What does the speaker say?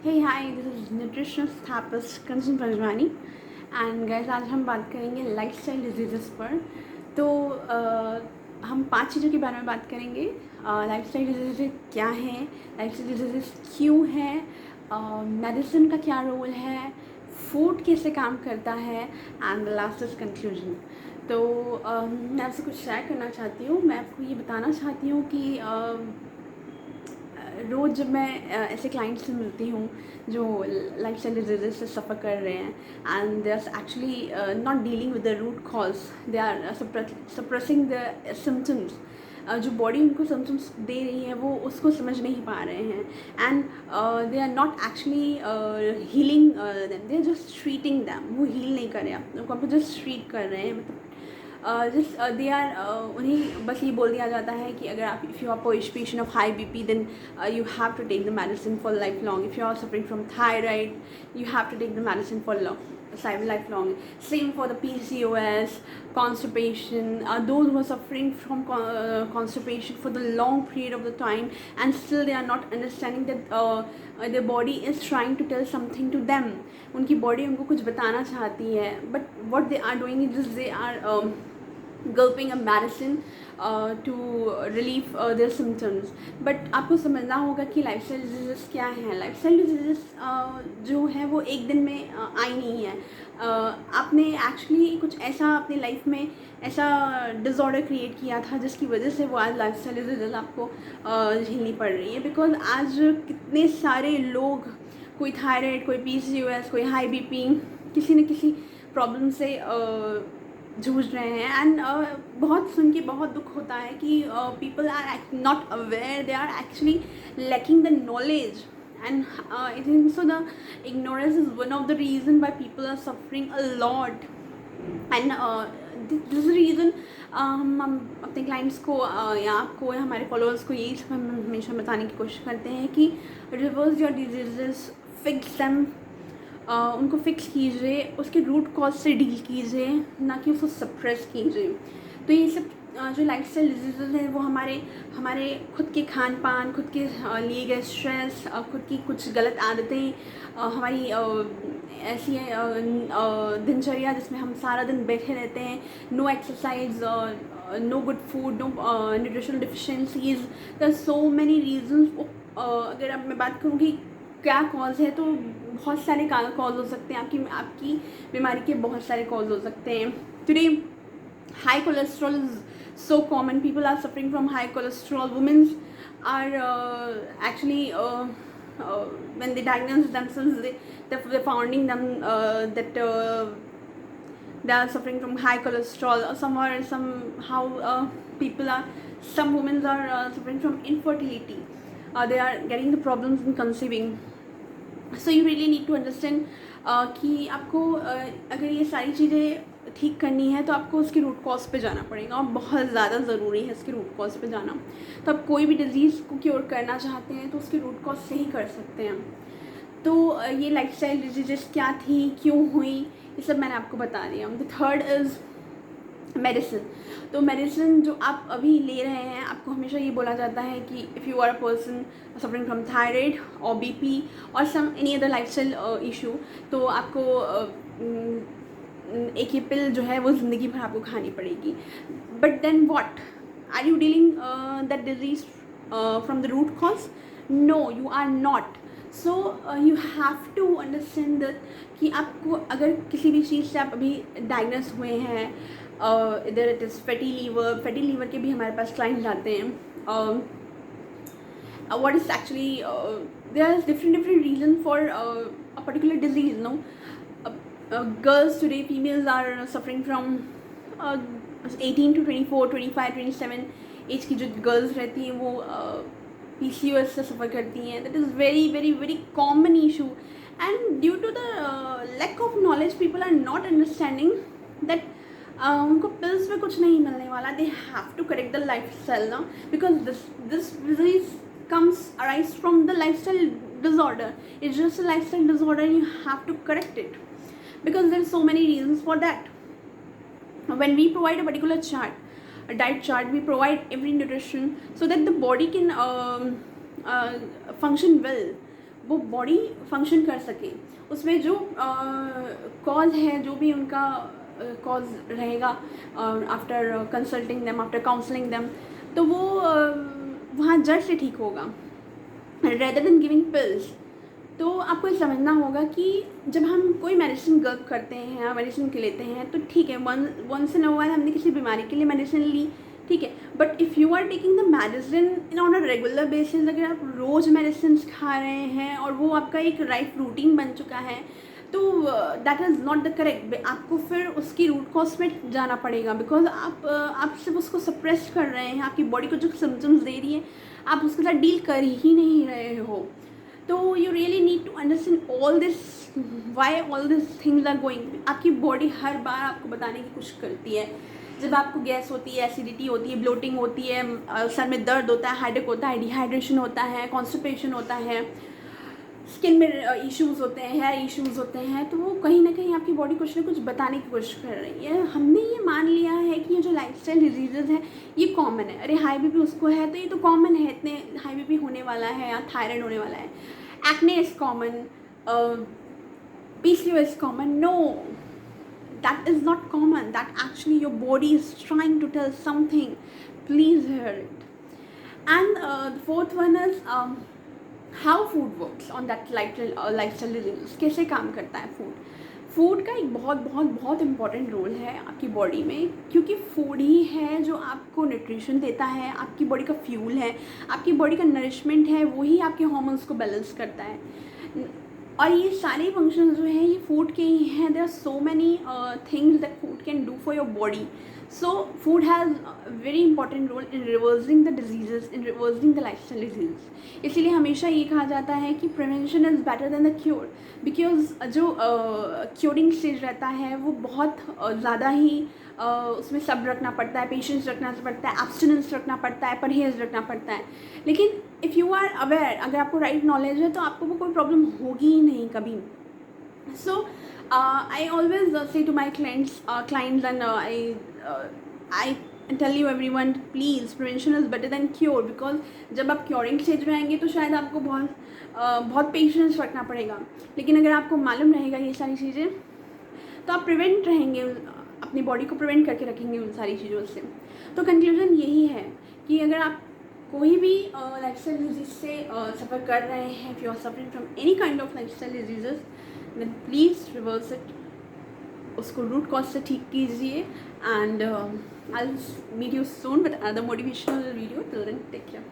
Hey, hi, this is nutritionist therapist Kanchan Prajwani and guys आज हम बात करेंगे लाइफस्टाइल डिजीज़ पर। तो हम 5 चीज़ों के बारे में बात करेंगे। लाइफस्टाइल डिजीज़ क्या हैं, लाइफस्टाइल डिजीज़ क्यों हैं, मेडिसिन का क्या रोल है, फूड कैसे काम करता है and the last is conclusion. तो मैं आपसे कुछ शेयर करना चाहती हूँ। मैं आपको ये बताना चाहती हूँ कि रोज़ जब मैं ऐसे क्लाइंट से मिलती हूँ जो लाइफस्टाइल डिजीज़ से सफ़र कर रहे हैं and they are actually not dealing with the root cause, they are suppressing the symptoms. जो बॉडी उनको सिम्टम्स दे रही है वो उसको समझ नहीं पा रहे हैं and they are not actually healing them, they are just treating them. वो हील नहीं कर रहे हैं, उनको जस्ट ट्रीट कर रहे हैं। मतलब दे आर उन्हें बस ये बोल दिया जाता है कि अगर आप if you are patient of high BP then you have to take the medicine for lifelong. If you are suffering from thyroid, you have to take the medicine for lifelong. Same for the PCOS, constipation. Those who are suffering from constipation for the long period of the time and still they are not understanding that their body is trying to tell something to them. उनकी body उनको कुछ बताना चाहती है, but what they are doing is they are gulping a medicine to relieve their symptoms. But आपको समझना होगा कि लाइफस्टाइल डिजीज़ क्या है। लाइफस्टाइल डिजीज़ जो है वो एक दिन में आई नहीं है। आपने एक्चुअली कुछ ऐसा अपनी लाइफ में ऐसा डिसऑर्डर क्रिएट किया था जिसकी वजह से वो आज लाइफस्टाइल डिजीज़ आपको झेलनी पड़ रही है। बिकॉज आज कितने सारे लोग, कोई थायराइड, कोई PCOS, कोई हाई बीपी, किसी न किसी प्रॉब्लम से जूझ रहे हैं एंड बहुत सुन के बहुत दुख होता है कि people are not aware, they are actually lacking the knowledge and I think so the ignorance is one of the reason why people are suffering a lot and this is the reason हम अपने clients को या आपको या हमारे followers को यही सब हम हमेशा बताने की कोशिश करते हैं कि reverse your diseases, fix them. उनको फिक्स कीजिए, उसके रूट कॉज से डील कीजिए, ना कि उसको सप्रेस कीजिए। तो ये सब जो लाइफस्टाइल डिजीज़ हैं वो हमारे खुद के खान पान, खुद के लिए गए स्ट्रेस, खुद की कुछ गलत आदतें, हमारी ऐसी दिनचर्या जिसमें हम सारा दिन बैठे रहते हैं, no exercise, no good food, no nutritional deficiencies, there are so many reasons. अगर अब मैं बात करूँ कि क्या कॉज है तो बहुत सारे कॉज हो सकते हैं। आपकी बीमारी के बहुत सारे कॉज हो सकते हैं। Today high cholesterol is so common. People are suffering from high cholesterol. Women are actually when they diagnose themselves, they're finding them that they are suffering from high cholesterol. Somehow some women are suffering from infertility. They are getting the problems in conceiving. So you really need to understand कि आपको अगर ये सारी चीज़ें ठीक करनी है तो आपको उसके रूट कॉज पे जाना पड़ेगा और बहुत ज़्यादा ज़रूरी है इसके रूट कॉज पे जाना। तो आप कोई भी डिज़ीज़ को क्योर करना चाहते हैं तो उसके रूट कॉज से ही कर सकते हैं। तो ये लाइफस्टाइल डिजीज़ क्या थी, क्यों हुई, ये सब मैंने आपको बता दिया। The third is medicine. तो मेडिसिन जो आप अभी ले रहे हैं, आपको हमेशा ये बोला जाता है कि if you are a person suffering from thyroid और BP और some any other lifestyle issue, तो आपको एक ही पिल जो है वो ज़िंदगी भर आपको खानी पड़ेगी। But then what, are you dealing that disease from the root cause? No, you are not. So you have to understand that कि आपको अगर किसी भी चीज़ से आप अभी डायग्नोस हुए हैं, इधर इट इज़ फैटी लीवर के भी हमारे पास क्लाइंट्स आते हैं। what is actually there are different reason for a particular disease, no? Girls today, females are suffering from 18 to 24, 25, 27 as की जो गर्ल्स रहती हैं वो PCOS से सफ़र करती हैं। That is very very very common issue and due to the lack of knowledge people are not understanding that उनको पिल्स में कुछ नहीं मिलने वाला। They have to correct the life style ना, because this disease arise from the lifestyle disorder. It's just a lifestyle disorder and you have to correct it because there are so many reasons for that. When we provide a particular chart, a diet chart, we provide every nutrition so that the body can function well. वो body function कर सके, उसमें जो cause है, जो भी उनका cause रहेगा after consulting them, after counselling them, तो वो वहाँ जड़ से ठीक होगा रेदर देन गिविंग पिल्स। तो आपको ये समझना होगा कि जब हम कोई मेडिसिन गल्प करते हैं या मेडिसिन के लेते हैं तो ठीक है, वंस इन अ व्हाइल हमने किसी बीमारी के लिए मेडिसिन ली, ठीक है, but if you are taking the medicine in on a regular basis, अगर आप रोज़ मेडिसिन खा रहे हैं और वो आपका एक लाइफ रूटीन बन चुका है, तो that is not the correct. आपको फिर उसकी रूट कॉज में जाना पड़ेगा, बिकॉज आप सिर्फ उसको सप्रेस कर रहे हैं, आपकी बॉडी को जो सिम्टम्स दे रही है आप उसके साथ डील कर ही नहीं रहे हो। तो you really need to understand all this, why all this things are going. आपकी बॉडी हर बार आपको बताने की कोशिश करती है, जब आपको गैस होती है, एसिडिटी होती है, ब्लोटिंग होती है, सर में दर्द होता है, हेडेक होता है, डिहाइड्रेशन होता है, कॉन्स्टिपेशन होता है, स्किन में इश्यूज़ होते हैं, हेयर इश्यूज़ होते हैं, तो वो कहीं ना कहीं आपकी बॉडी कुछ ना कुछ बताने की कोशिश कर रही है। हमने ये मान लिया है कि ये जो लाइफस्टाइल डिजीज़ेज़ हैं ये कॉमन है, अरे हाई बीपी उसको है तो ये तो कॉमन है, इतने हाई बीपी होने वाला है या थायराइड होने वाला है, acne is common, PCOS is common. No, that is not common. That actually your body is trying to tell something. Please hear it. And the fourth one is how food works on that lifestyle disease. कैसे काम करता है food का एक बहुत बहुत बहुत important role है आपकी बॉडी में, क्योंकि फूड ही है जो आपको न्यूट्रिशन देता है, आपकी बॉडी का फ्यूल है, आपकी बॉडी का नरिशमेंट है, वही आपके हार्मोन्स को बैलेंस करता है। और ये सारे फंक्शन जो हैं ये फूड के ही हैं। There are so many things that food can do for your body. So food has very important role in reversing the disease, in reversing the lifestyle disease. इसीलिए हमेशा ये कहा जाता है कि prevention is better than the cure, because जो curing stage रहता है वो बहुत ज़्यादा ही उसमें सब रखना पड़ता है, पेशेंस रखना पड़ता है, एब्स्टिनेंस रखना पड़ता है, परहेज़ रखना पड़ता है। लेकिन इफ़ यू आर अवेयर, अगर आपको राइट नॉलेज है तो आपको वो कोई प्रॉब्लम होगी ही नहीं कभी। So I always say to my clients and I tell you everyone, please prevention is better than cure, because जब आप क्योरिंग स्टेज में आएंगे तो शायद आपको बहुत पेशेंस रखना पड़ेगा, लेकिन अगर आपको मालूम रहेगा ये सारी चीज़ें तो आप प्रिवेंट रहेंगे, अपनी बॉडी को प्रिवेंट करके रखेंगे उन सारी चीज़ों से। तो कंक्लूजन यही है कि अगर आप कोई भी लाइफस्टाइल डिजीज़ से सफ़र कर रहे हैं, if you are suffering from any kind of lifestyle diseases, then please reverse it, उसको रूट कॉज से ठीक कीजिए। And I will meet you soon with another motivational video. Till then take care.